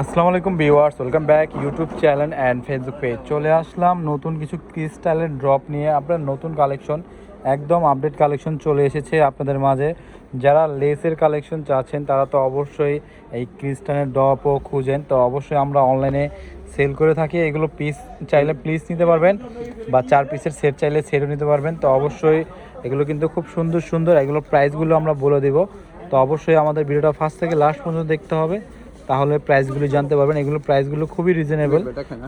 আসসালামু আলাইকুম viewers, welcome back YouTube channel and Facebook page. চলে আসলাম নতুন কিছু ক্রিস্টালের ড্রপ নিয়ে। আপনার নতুন কালেকশন, একদম আপডেট কালেকশন চলে এসেছে আপনাদের মাঝে। যারা লেসের কালেকশন চাচ্ছেন তারা তো অবশ্যই এই ক্রিস্টালের ড্রপও খুঁজেন, তো অবশ্যই আমরা অনলাইনে সেল করে থাকি। এগুলো পিস চাইলে প্লিজ নিতে পারবেন, বা 4 পিসের সেট চাইলে সেটও নিতে পারবেন। তো অবশ্যই এগুলো কিন্তু খুব সুন্দর সুন্দর, এগুলোর প্রাইসগুলো আমরা বলে দেবো। তো অবশ্যই আমাদের ভিডিওটা ফার্স্ট থেকে লাস্ট পর্যন্ত দেখতে হবে, তাহলে প্রাইসগুলো জানতে পারবেন। এগুলো প্রাইসগুলো খুবই রিজনেবল,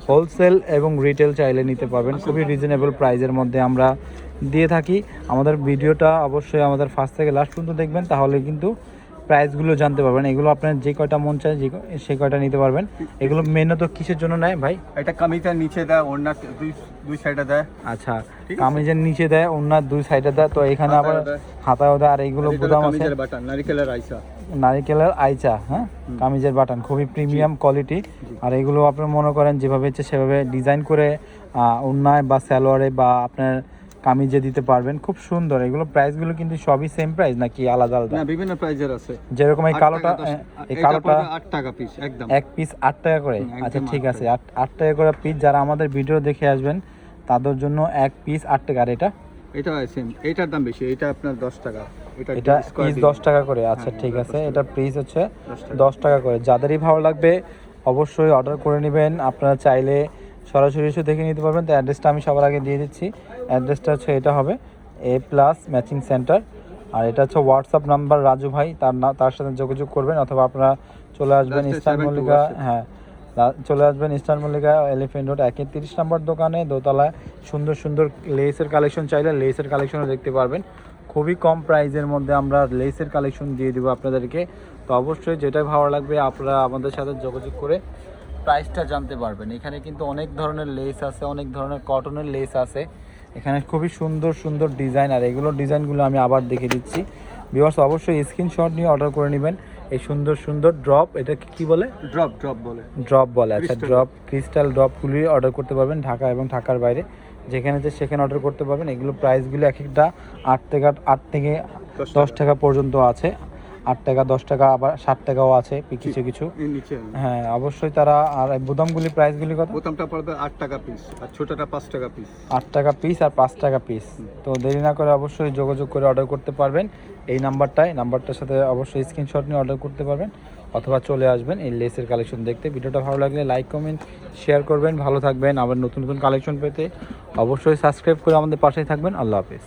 হোলসেল এবং রিটেল চাইলে নিতে পারবেন। খুবই রিজনেবল প্রাইসের মধ্যে আমরা দিয়ে থাকি। আমাদের ভিডিওটা অবশ্যই আমাদের ফার্স্ট থেকে লাস্ট পর্যন্ত দেখবেন, তাহলে কিন্তু প্রাইসগুলো জানতে পারবেন। এগুলো আপনার যে কয়টা মন চায় সে কয়টা নিতে পারবেন। এগুলো মেনত কিসের জন্য নেয় ভাই? এটা কামিজের নিচে দেয়, ওড়না দুই সাইডে দেয়। আচ্ছা, কামিজের নিচে দেয়, ওড়নার দুই সাইডে দেয়। তো এখানে আবার হাতাও দেয়। আর এইগুলো গুদাম আছে নারিকেলের আইসা, নারিকেলের আইচা, হ্যাঁ, কামিজের বাটন খুবই প্রিমিয়াম কোয়ালিটি। আর এগুলো আপনি মনে করেন যেভাবে ইচ্ছে সেভাবে ডিজাইন করে ওড়নায় বা সালোয়ারে বা আপনার কামিজে দিতে পারবেন। খুব সুন্দর। এগুলো প্রাইসগুলো কিন্তু সবই সেম প্রাইস নাকি আলাদা আলাদা? না, বিভিন্ন প্রাইজের আছে। যেরকম এই কালোটা, এই কালোটা 8 টাকা পিস একদম, এক পিস 8 টাকা করে। আচ্ছা ঠিক আছে, 8 টাকা করে পিস। যারা আমাদের ভিডিও দেখে আসবেন তাদের জন্য এক পিস 8 টাকা। আর এটা সেম, এটার দাম বেশি, এটা আপনার 10 টাকা। এটা পিস 10 টাকা করে। আচ্ছা ঠিক আছে, এটা পিস হচ্ছে 10 টাকা করে। যাদেরই ভালো লাগবে অবশ্যই অর্ডার করে নেবেন। আপনারা চাইলে সরাসরি এসে দেখে নিতে পারবেন। তো অ্যাড্রেসটা আমি সবার আগে দিয়ে দিচ্ছি। অ্যাড্রেসটা হচ্ছে, এটা হবে A+ ম্যাচিং সেন্টার। আর এটা হচ্ছে হোয়াটসঅ্যাপ নাম্বার রাজু ভাই, তার সাথে যোগাযোগ করবেন। অথবা আপনারা চলে আসবেন ইস্টার্ন মল্লিকা, হ্যাঁ চলে আসবেন ইস্টার্ন মল্লিকা এলিফেন্ট রোড 31 নম্বর দোকানে, দোতলায়। সুন্দর সুন্দর লেসের কালেকশন চাইলে লেসের কালেকশনও দেখতে পারবেন। খুবই কম প্রাইসের মধ্যে আমরা লেসের কালেকশন দিয়ে দেবো আপনাদেরকে। তো অবশ্যই যেটা ভালো লাগবে আপনারা আমাদের সাথে যোগাযোগ করে প্রাইসটা জানতে পারবেন। এখানে কিন্তু অনেক ধরনের লেস আছে, অনেক ধরনের কটনের লেস আছে এখানে। খুবই সুন্দর সুন্দর ডিজাইন। আর এগুলো ডিজাইনগুলো আমি আবার দেখে দিচ্ছি ভিউয়ার্স। অবশ্যই স্ক্রিনশট নিয়ে অর্ডার করে নেবেন এই সুন্দর সুন্দর ড্রপ। এটা কি বলে? ড্রপ বলে, ড্রপ বলে। আচ্ছা, ড্রপ ক্রিস্টাল ড্রপগুলি অর্ডার করতে পারবেন ঢাকা এবং ঢাকার বাইরে, যেখানে সেখানে অর্ডার করতে পারবেন। এগুলো প্রাইসগুলো এক একটা 8 থেকে 10 টাকা পর্যন্ত আছে। 8 টাকা, 10 টাকা, আবার 7 টাকাও আছে কিছু কিছু। হ্যাঁ অবশ্যই তারা। আর বোতামগুলি প্রাইসগুলি কত? বোতামটা পড়বে 8 টাকা পিস, আর ছোটটা 5 টাকা পিস। 8 টাকা পিস আর 5 টাকা পিস। তো দেরি না করে অবশ্যই যোগাযোগ করে অর্ডার করতে পারবেন এই নাম্বারটার সাথে অবশ্যই স্ক্রিনশট নিয়ে অর্ডার করতে পারবেন, অথবা চলে আসবেন এই লেসের কালেকশন দেখতে। ভিডিওটা ভালো লাগলে লাইক কমেন্ট শেয়ার করবেন। ভালো থাকবেন। আবার নতুন নতুন কালেকশন পেতে অবশ্যই সাবস্ক্রাইব করে আমাদের পাশেই থাকবেন। আল্লাহ হাফেজ।